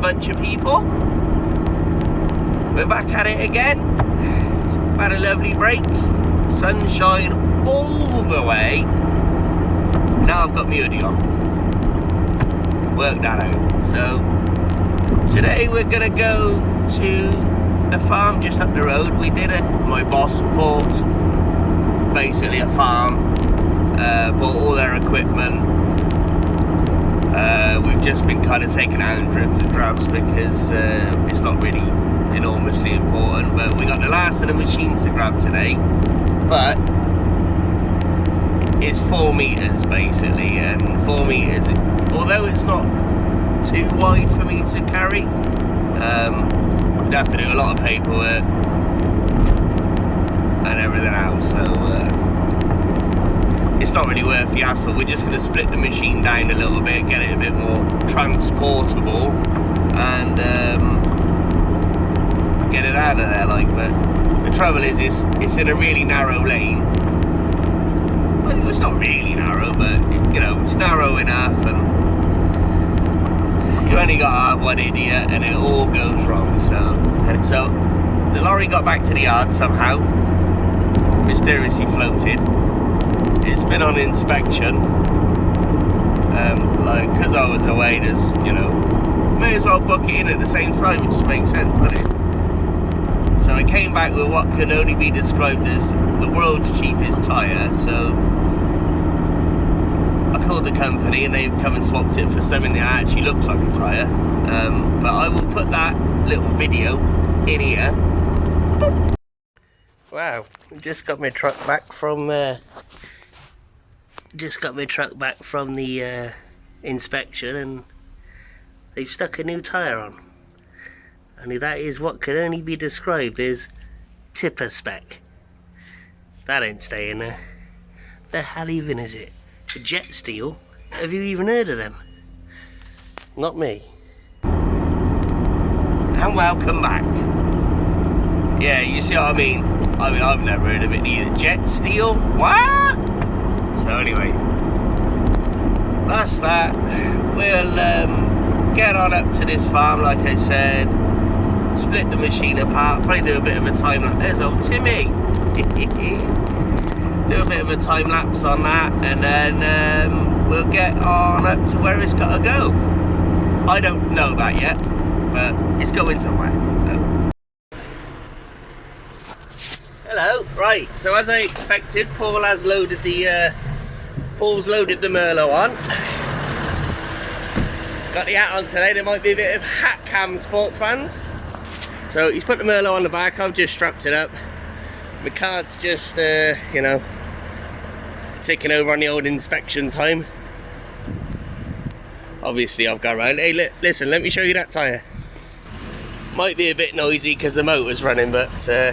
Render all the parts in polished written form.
bunch of people. We're back at it again. Had a lovely break. Sunshine all the way. Now I've got my hoodie on. Work that out. So today we're gonna go to a farm just up the road. We did it. My boss bought basically a farm, bought all their equipment. We've just been kind of taking out in dribs and drabs because it's not really enormously important, but we got the last of the machines to grab today. But it's 4 meters basically, and 4 meters, although it's not too wide for me to carry, we'd have to do a lot of paperwork and everything else, so it's not really worth the hassle. We're just going to split the machine down a little bit, get it a bit more transportable, and get it out of there. Like, but the trouble is, it's in a really narrow lane. Well, it's not really narrow, but you know, it's narrow enough, and you only got to have one idiot, and it all goes wrong. So the lorry got back to the yard somehow, mysteriously floated. It's been on inspection, like, because I was away, there's, you know, may as well book it in at the same time. It just makes sense, doesn't it? So I came back with what could only be described as the world's cheapest tyre. So I called the company and they've come and swapped it for something that actually looks like a tyre. But I will put that little video in here. Wow, just got my truck back from the inspection, and they've stuck a new tyre on. Only that is what can only be described as tipper spec. That ain't staying there. The hell even is it? A Jet Steel? Have you even heard of them? Not me. And welcome back. Yeah, you see what I mean? I've never heard of it either. Jet Steel? What? So anyway, that's that. We'll get on up to this farm, like I said. Split the machine apart. Probably do a bit of a time lapse. There's old Timmy. Do a bit of a time lapse on that, and then we'll get on up to where it's got to go. I don't know that yet, but it's going somewhere. So. Hello. Right. So as I expected, Paul's loaded the Merlot on. Got the hat on today. There might be a bit of hat cam sports fans. So he's put the Merlot on the back. I've just strapped it up. My car's just, you know, ticking over on the old inspection time. Obviously I've got around. Hey, listen, let me show you that tyre. Might be a bit noisy because the motor's running, but so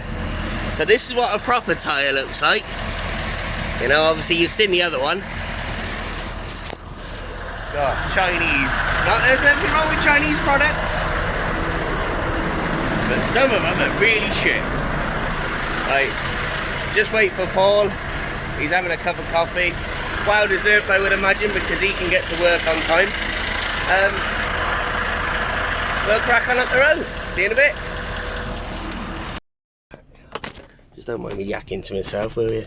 this is what a proper tyre looks like. You know, obviously you've seen the other one. God, Chinese. Not there's nothing wrong with Chinese products, but some of them are really shit. Right, just wait for Paul. He's having a cup of coffee. Well deserved, I would imagine, because he can get to work on time. We'll crack on up the road. See you in a bit. Just don't mind me yakking to myself, will you?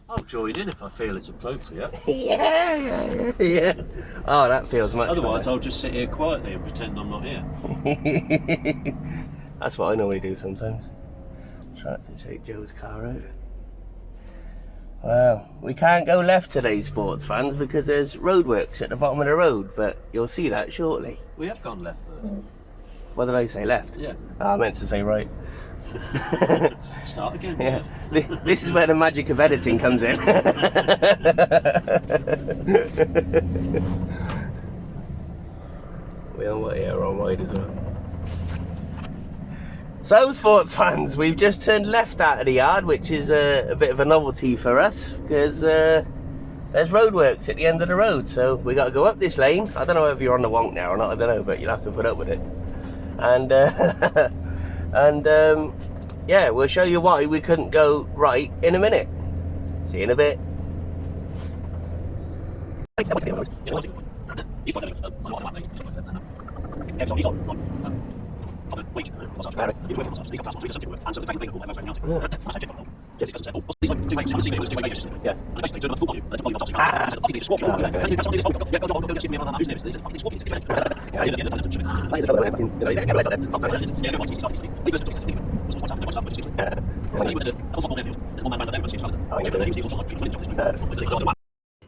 I'll join in if I feel it's appropriate. Yeah. Oh, that feels much Otherwise, better. I'll just sit here quietly and pretend I'm not here. That's what I normally do sometimes. Try to take Joe's car out. Well, we can't go left today, sports fans, because there's roadworks at the bottom of the road, but you'll see that shortly. We have gone left though. What did I say, left? Yeah. Oh, I meant to say right. Start again. Yeah. This is where the magic of editing comes in. We on what here, on wide as well. So, sports fans, we've just turned left out of the yard, which is a bit of a novelty for us, because there's roadworks at the end of the road, so we got to go up this lane. I don't know if you're on the wonk now or not, I don't know, but you'll have to put up with it. And yeah, we'll show you why we couldn't go right in a minute. See you in a bit.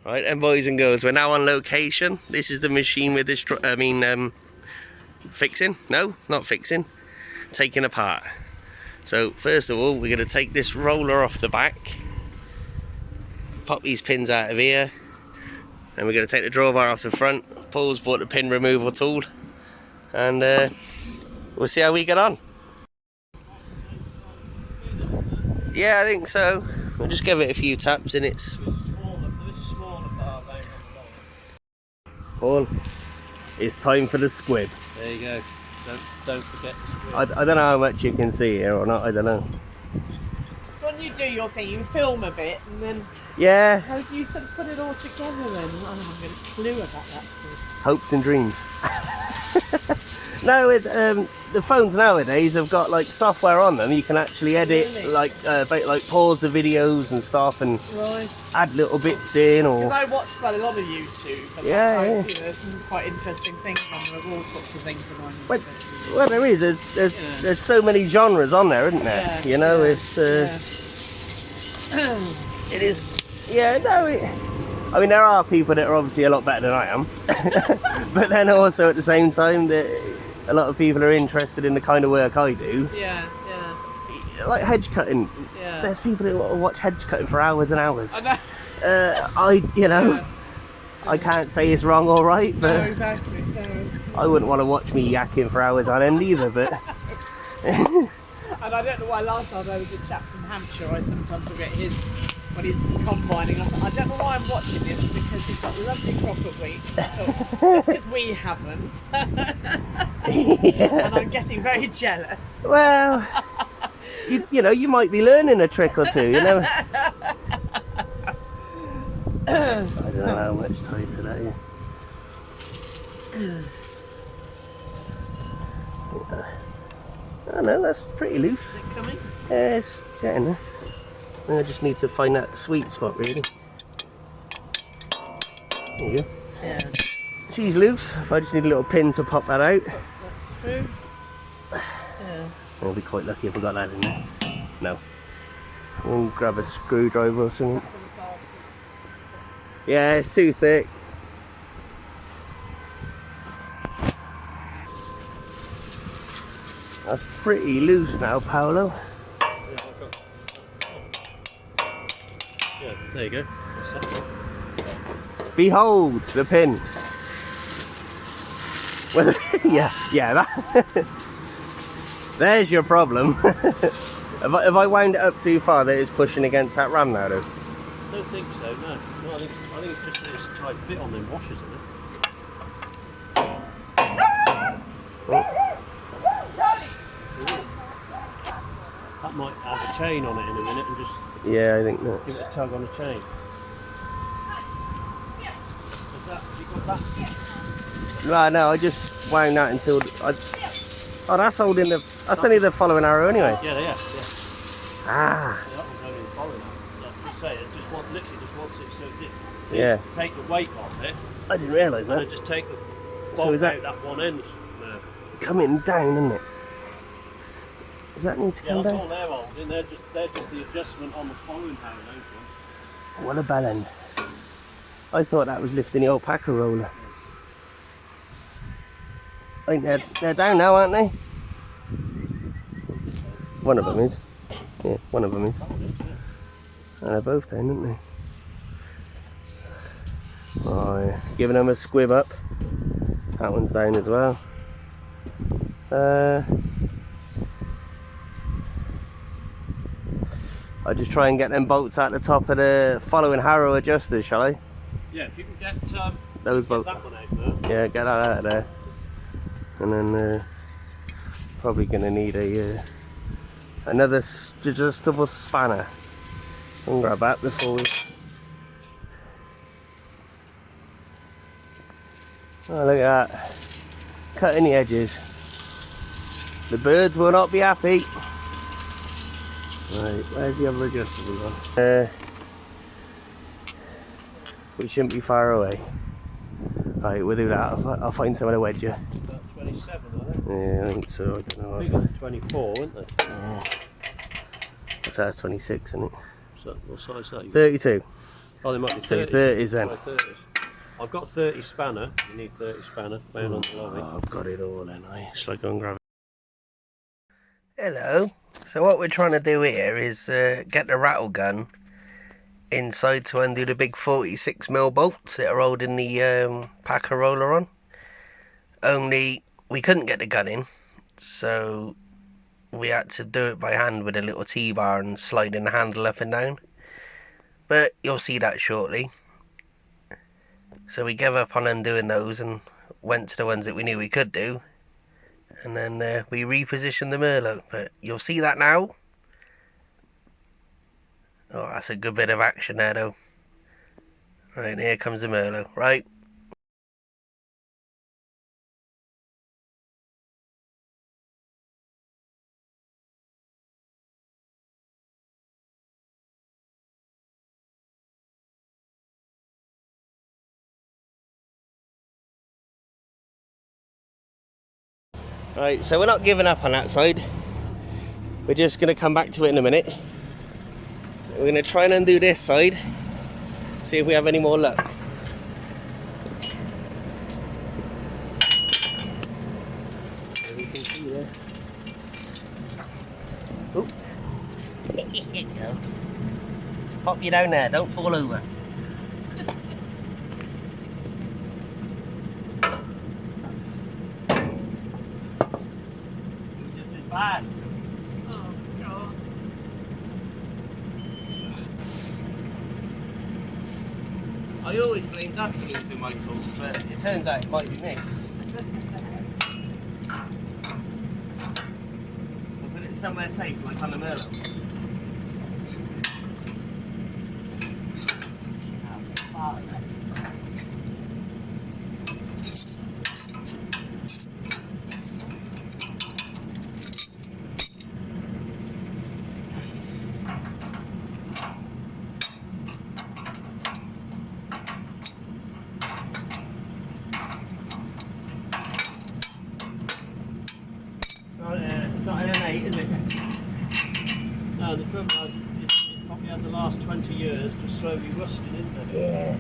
Right then, boys and girls, we're now on location. This is the machine with this, fixing? No, not fixing. Taking apart. So first of all, we're going to take this roller off the back, pop these pins out of here, and we're going to take the drawbar off the front. Paul's bought the pin removal tool, and we'll see how we get on. Yeah, I think so. We'll just give it a few taps and it's... Paul, it's time for the squib. There you go. Don't forget the squib. I don't know how much you can see here or not, I don't know. When you do your thing, you film a bit and then... Yeah. How do you sort of put it all together then? I haven't got a clue about that sort. Hopes and dreams. No, the phones nowadays have got like software on them. You can actually edit, really? like pause the videos and stuff, and right. add little bits in. Or because I watch quite a lot of YouTube. And yeah, you know, there's some quite interesting things on there. All sorts of things that I'm interested in. Well, there is. There's so many genres on there, isn't there? Yeah, you know, yeah, it's it is. Yeah, no. I mean, there are people that are obviously a lot better than I am, but then also at the same time that a lot of people are interested in the kind of work I do. Yeah, yeah. Like hedge cutting. Yeah. There's people who watch hedge cutting for hours and hours. I know. Yeah. I can't say it's wrong or right, but no, exactly. No. I wouldn't want to watch me yakking for hours on end either, but... And I don't know why last time there was a chap from Hampshire, I sometimes forget his, when he's combining, I don't know why I'm watching this, because he's got a lovely crop of wheat, just because we haven't. Yeah. And I'm getting very jealous. Well, you know, you might be learning a trick or two, you know. I don't know how much time today. Oh no, that's pretty loose. Is it coming? Yeah, it's getting there. I just need to find that sweet spot, really. There you go. Yeah. She's loose. I just need a little pin to pop that out. That's true. Yeah. I'll be quite lucky if I got that in there. No. We'll grab a screwdriver or something. Yeah, it's too thick. That's pretty loose now, Paolo. Yeah, there you go. Behold the pin. Whether, yeah, that. There's your problem. If I wound it up too far, that it's pushing against that ram now, though. I don't think so. No, I think it's just that it's a tight fit on them washers, isn't it? Oh. That might have a chain on it in a minute and just Yeah, I think that. give it a tug on a chain. Is that, have you got that? Right, no, I just wound that until I. Oh, that's holding the. That's only the following arrow anyway. Yeah. Ah. Yeah, that one's only the following arrow. Like I say, it just literally just wants it so it. Yeah. Take the weight off it. I didn't realise And that. then just take the So bolt is that- out that one end. No. Coming down, isn't it? Does that need to Yeah, come that's down? all they're holding. They're just the adjustment on the following arrow. Those ones. What a bell end. I thought that was lifting the alpaca roller. I think they're down now, aren't they? One of them is. Yeah, one of them is. And they're both down, aren't they? Oh, yeah. Giving them a squib up. That one's down as well. I'll just try and get them bolts at the top of the following harrow adjusters, shall I? Yeah, if you can get Those get bolts. that one out there. Yeah, get that out of there. And then probably going to need a another adjustable spanner. I'll grab that before we... Oh, look at that. Cutting the edges. The birds will not be happy. Right, where's the other adjustable one? We shouldn't be far away. Right, we'll do that. I'll find somewhere to wedge you. About 27, I think. Yeah, I think so. I don't know. I think it's 24, weren't they? Yeah. So that's 26, isn't it? So, what size is that? 32. Oh, they might be So 30s. 30s then. 30s. I've got 30 spanner. You need 30 spanner. Down on the lorry. Oh, I've got it all then. Shall I go and grab it? Hello. So what we're trying to do here is get the rattle gun inside to undo the big 46mm bolts that are holding the packer roller on. Only we couldn't get the gun in, so we had to do it by hand with a little T-bar and sliding the handle up and down. But you'll see that shortly. So we gave up on undoing those and went to the ones that we knew we could do. And then we repositioned the Merlot. But you'll see that now. Oh, that's a good bit of action there though. Right, here comes the Merlot. Right. Right, so we're not giving up on that side. We're just going to come back to it in a minute. We're going to try and undo this side. See if we have any more luck. There we can see there. Oop. There you go. Just pop you down there, don't fall over. Just as bad. Oh, God. I always blame Duck for using my tools, but it turns out it might be me. I'll put it somewhere safe, like on the Merlot. It's not an M8, is it? No, the trouble is, it's probably had the last 20 years just slowly rusting, isn't it? Yeah.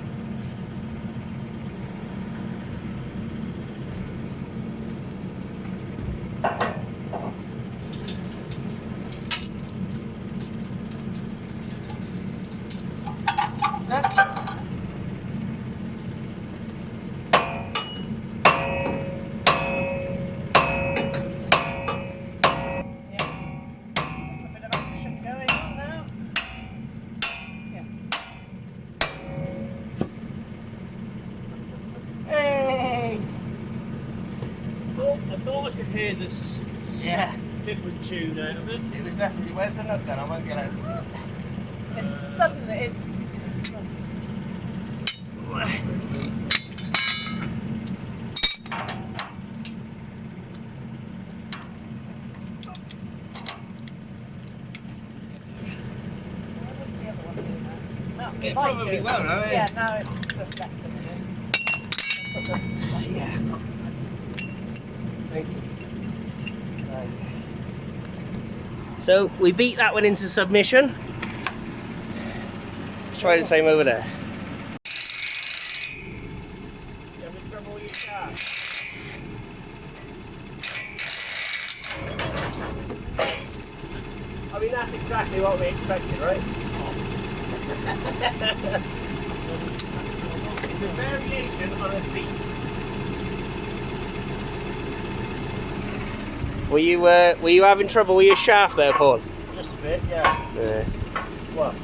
I thought I could hear this different tune out of it. It was definitely, where's the nut gun? I won't get it. It's suddenly, it's... It probably will, no? Yeah, no, it's just left a minute. Yeah. Thank you. So we beat that one into submission. Let's try the same over there. You having trouble with your car? I mean, that's exactly what we expected, right? It's a variation on a theme. Were you having trouble with your shaft there, Paul? Just a bit, yeah. Yeah. Well,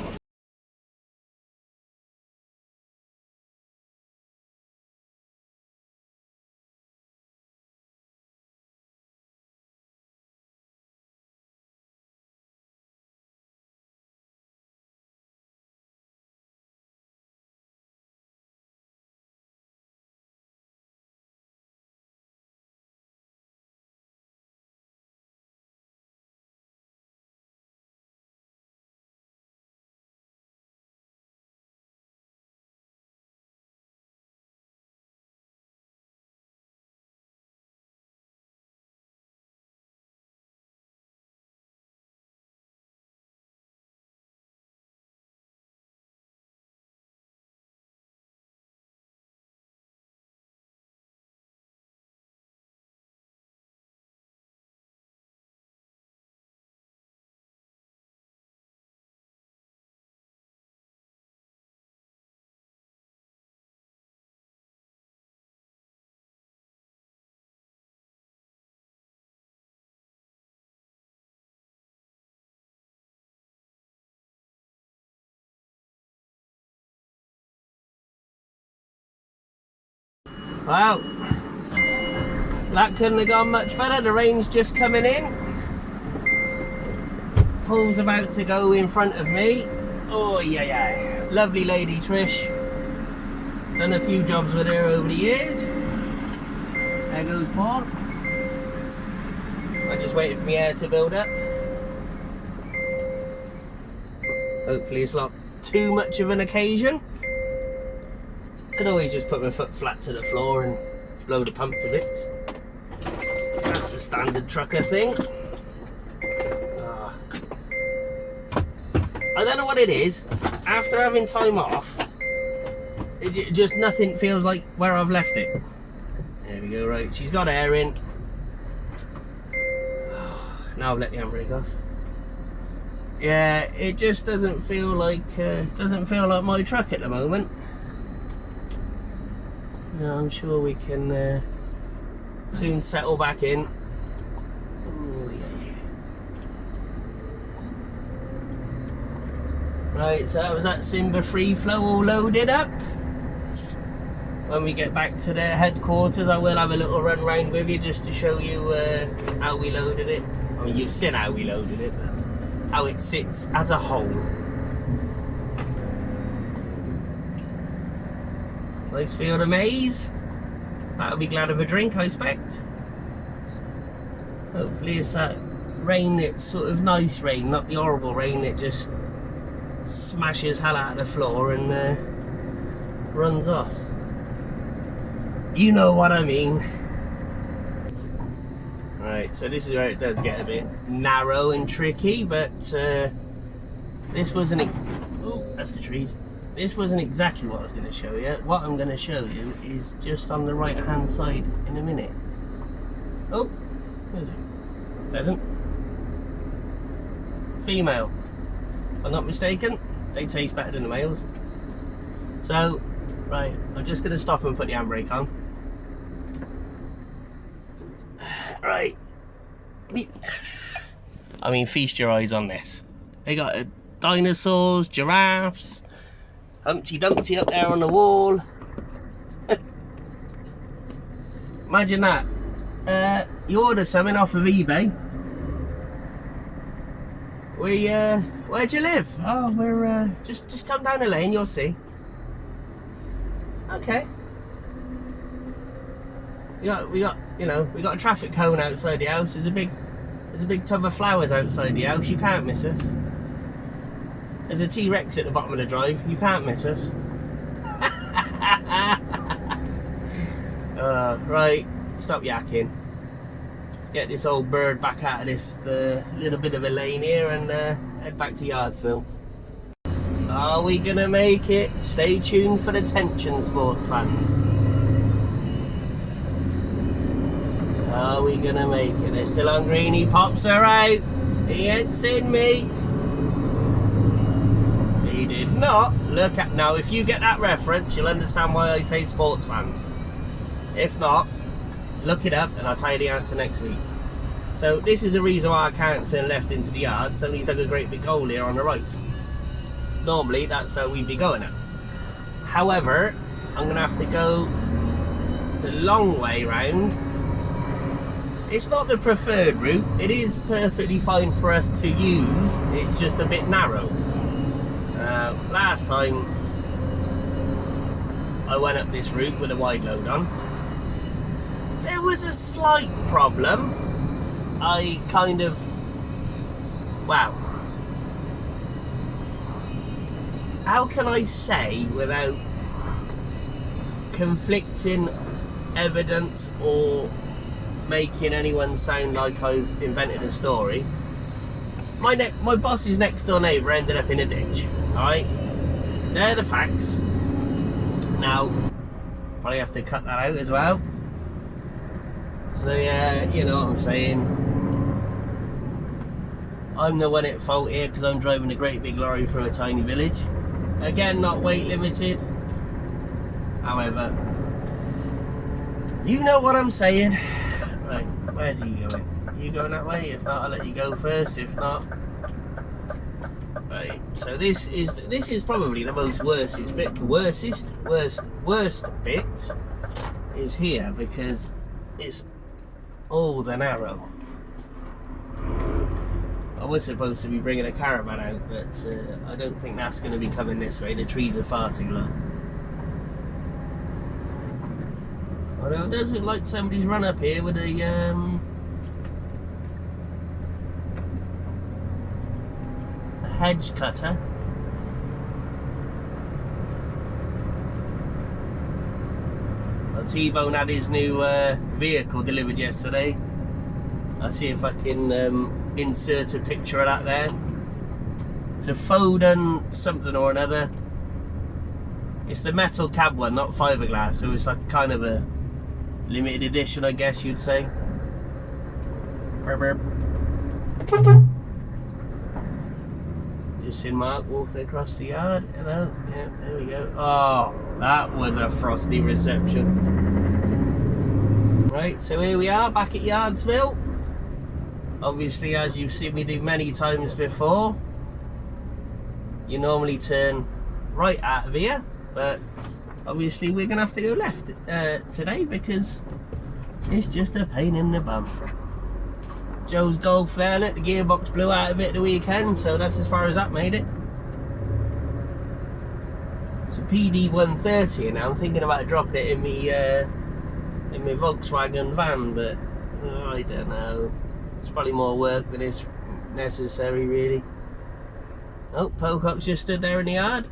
Wow, that couldn't have gone much better. The rain's just coming in. Paul's about to go in front of me. Oh yeah. Lovely lady Trish. Done a few jobs with her over the years. There goes Paul. I'm just waiting for my hair to build up. Hopefully it's not too much of an occasion. Can always just put my foot flat to the floor and blow the pump to bits. That's the standard trucker thing. I don't know what it is. After having time off, just nothing feels like where I've left it. There we go. Right, she's got air in. Now I've let the handbrake off. Yeah, it just doesn't feel like my truck at the moment. No, I'm sure we can soon settle back in. Ooh, yeah. Right, so that was that Simba free flow all loaded up. When we get back to the headquarters, I will have a little run round with you just to show you how we loaded it. I mean, you've seen how we loaded it, but how it sits as a whole. Nice field of maize. That'll be glad of a drink, I expect. Hopefully it's that rain, it's sort of nice rain, not the horrible rain that just smashes hell out of the floor and runs off. You know what I mean. Right, so this is where it does get a bit narrow and tricky, but this wasn't... Ooh, that's the trees. This wasn't exactly what I was going to show you. What I'm going to show you is just on the right hand side in a minute. Oh, where is it? Pheasant. Female. If I'm not mistaken, they taste better than the males. So, right, I'm just going to stop and put the handbrake on. Right. I mean, feast your eyes on this. They got dinosaurs, giraffes, Humpty Dumpty up there on the wall. Imagine that. You order something off of eBay. Where'd you live? Oh, we're just come down the lane, you'll see. Okay. We got a traffic cone outside the house. There's a big tub of flowers outside the house. You can't miss us. There's a T-Rex at the bottom of the drive. You can't miss us. Right, stop yakking. Let's get this old bird back out of this little bit of a lane here and head back to Yardsville. Are we gonna make it? Stay tuned for the tension, sports fans. Are we gonna make it? They're still on green. He pops her out. He ain't seen me. He did not. Look at now. If you get that reference, you'll understand why I say sports fans. If not, look it up and I'll tell you the answer next week. So this is the reason why I can't turn left into the yard. Suddenly dug a great big hole here on the right. Normally that's where we'd be going at. However, I'm gonna have to go the long way round. It's not the preferred route. It is perfectly fine for us to use. It's just a bit narrow. Last time I went up this route with a wide load on, there was a slight problem. I kind of, wow. How can I say without conflicting evidence or making anyone sound like I've invented a story? My boss's next door neighbour ended up in a ditch. Alright, they're the facts. Now, probably have to cut that out as well. So yeah, you know what I'm saying. I'm the one at fault here because I'm driving a great big lorry through a tiny village. Again, not weight limited. However, you know what I'm saying. Right, where's he going? You going that way? If not, I'll let you go first. If not, right. So this is probably the worst bit. is here because it's all the narrow. I was supposed to be bringing a caravan out, but I don't think that's going to be coming this way. The trees are far too low. Although it does look like somebody's run up here with a hedge cutter. Well, T-Bone had his new vehicle delivered yesterday. I'll see if I can insert a picture of that there. It's a Foden something or another. It's the metal cab one, not fiberglass, so it's like kind of a limited edition, I guess you'd say. Just seen Mark walking across the yard. Hello, yeah, there we go. Oh, that was a frosty reception. Right, so here we are back at Yardsville. Obviously, as you've seen me do many times before, you normally turn right out of here, but obviously we're gonna have to go left today because it's just a pain in the bum. Joe's Golf there, look, the gearbox blew out of it the weekend, so that's as far as that made it. It's a PD 130 and I'm thinking about dropping it in my Volkswagen van, but I don't know. It's probably more work than is necessary, really. Oh, Pocock's just stood there in the yard.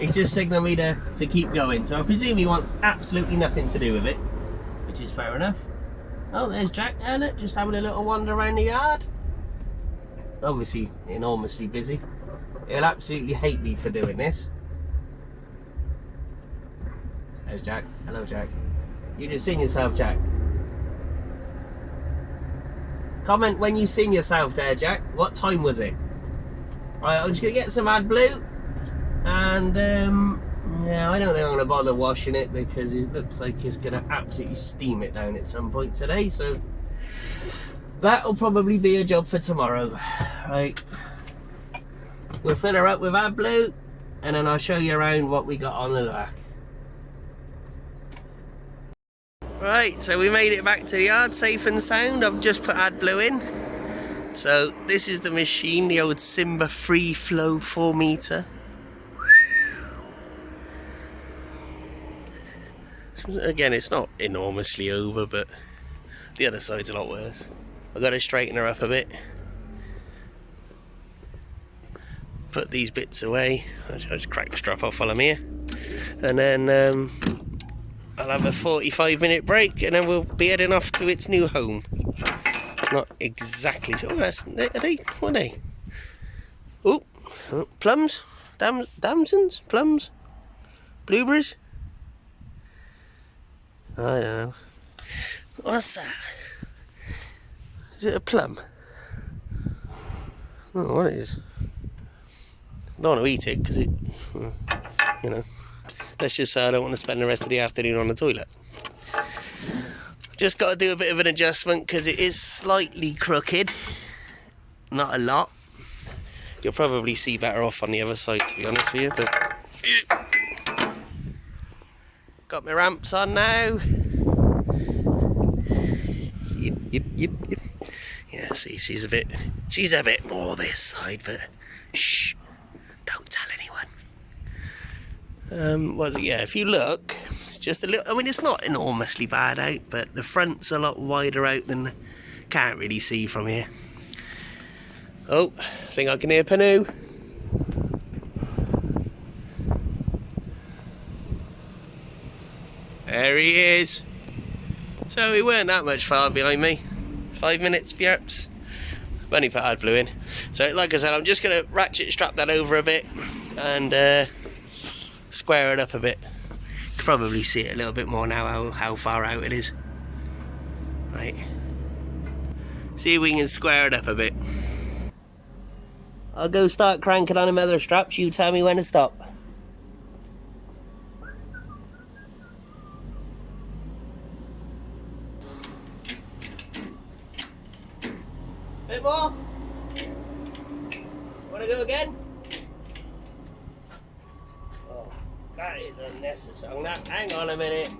He's just signalling me to keep going, so I presume he wants absolutely nothing to do with it, which is fair enough. Oh, there's Jack there, look, just having a little wander around the yard. Obviously enormously busy. He'll absolutely hate me for doing this. There's Jack. Hello, Jack. You just seen yourself, Jack. Comment when you seen yourself there, Jack. What time was it? Right, I'm just gonna get some AdBlue, and yeah, I don't think I'm gonna bother washing it because it looks like it's gonna absolutely steam it down at some point today. So that'll probably be a job for tomorrow. Right, we'll fill her up with AdBlue, and then I'll show you around what we got on the back. Right, so we made it back to the yard safe and sound. I've just put AdBlue in. So this is the machine, the old Simba Free Flow 4 meter. Again, it's not enormously over, but the other side's a lot worse. I've got to straighten her up a bit. Put these bits away. I'll just crack the strap off while I'm here. And then I'll have a 45-minute break and then we'll be heading off to its new home. Not exactly sure. What are they? Oh, plums? Damsons? Plums? Blueberries? I don't know. What's that? Is it a plum? Oh, what it is? I don't want to eat it because it, you know. Let's just say I don't want to spend the rest of the afternoon on the toilet. Just got to do a bit of an adjustment because it is slightly crooked. Not a lot. You'll probably see better off on the other side, to be honest with you. But got my ramps on now. Yep. Yeah, see, she's a bit more this side, but shh, don't tell anyone. Was it? Yeah, if you look, it's just a little, I mean, it's not enormously bad out, but the front's a lot wider out than, can't really see from here. Oh, I think I can hear Panu. There he is. So he weren't that much far behind me. 5 minutes perhaps. I've only put AdBlue in. So like I said, I'm just going to ratchet strap that over a bit and square it up a bit. You can probably see it a little bit more now how far out it is. Right. See if we can square it up a bit. I'll go start cranking on them other straps. You tell me when to stop. Bit more. Want to go again? Oh, that is unnecessary. Now, hang on a minute.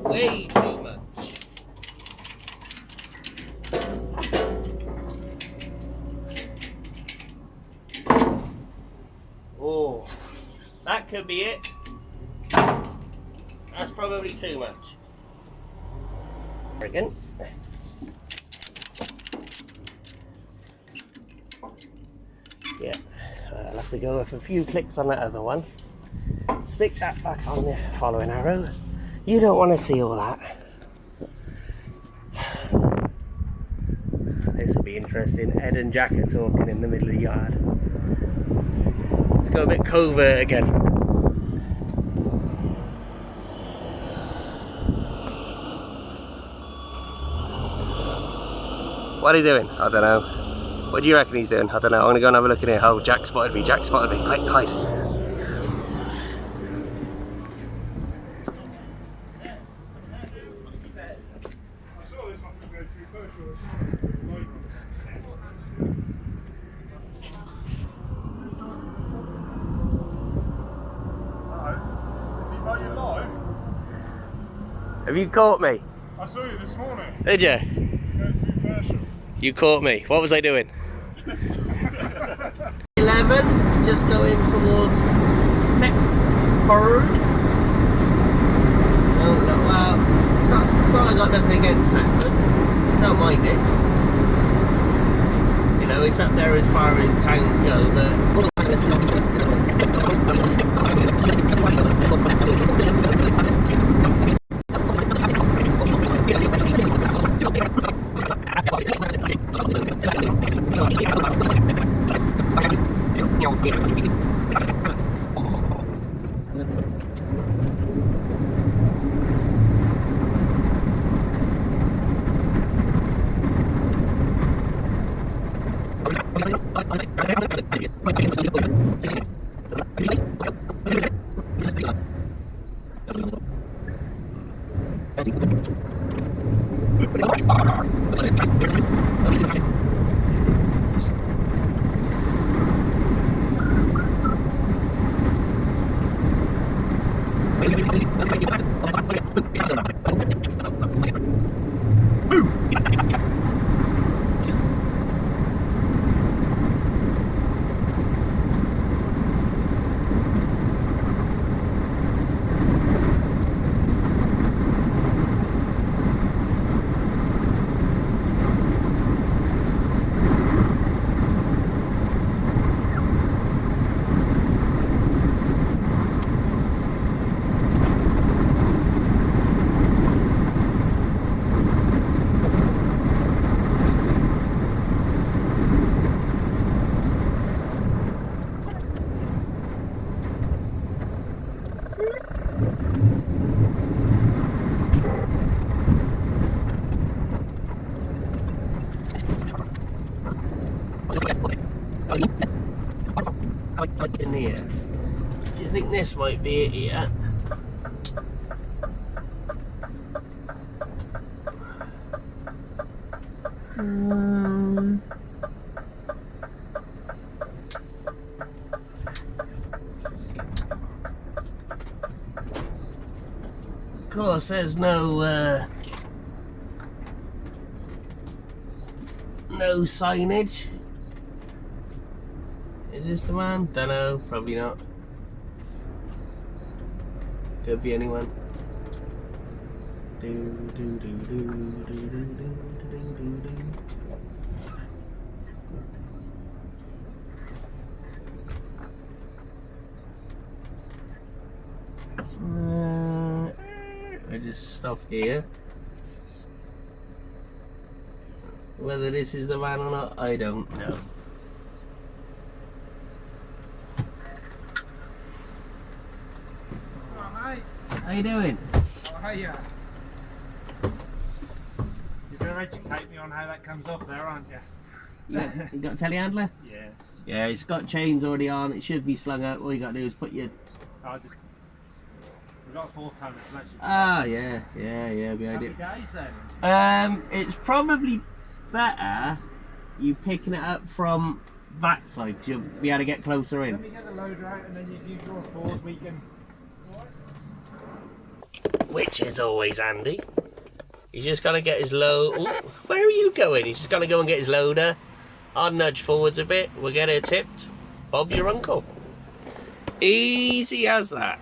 Way too much. Oh, that could be it. That's probably too much. Again. Yeah, I'll have to go with a few clicks on that other one. Stick that back on the following arrow. You don't want to see all that. This will be interesting. Ed and Jack are talking in the middle of the yard. Let's go a bit covert again. What are you doing? I don't know. What do you reckon he's doing? I don't know. I'm going to go and have a look in here. Oh, Jack spotted me. Jack spotted me. Quick, hide. Have you caught me? I saw you this morning. Did you? Going through commercial. You caught me. What was I doing? 11, just going towards Thetford. Oh, no, well, it's not I got nothing against Thetford. Don't mind it. You know, it's up there as far as towns go, but... in here. Do you think this might be it here? Of course, there's no signage. Is this the man? Don't know, probably not. Could be anyone. I just stop here. Whether this is the man or not, I don't know. How you doing? Oh, hiya. You're going to educate me on how that comes off there, aren't you? You got a telehandler? Yeah. Yeah, it's got chains already on. It should be slung up. All you got to do is put your... We've got a 4-tonner, so that should be... Ah, yeah, behind it. Happy days then. It's probably better you picking it up from that side, because you'll be able to get closer in. Let me get the loader out and then you use your forward, we can... Which is always handy. He's just got to get his load. Ooh, where are you going? He's just got to go and get his loader. I'll nudge forwards a bit. We'll get her tipped. Bob's your uncle. Easy as that.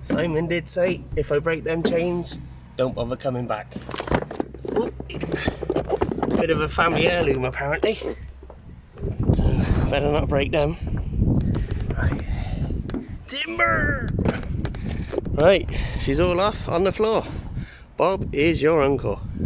Simon did say, if I break them chains, don't bother coming back. Ooh, bit of a family heirloom apparently. So better not break them. Right. Timber! Right, she's all off on the floor. Bob is your uncle.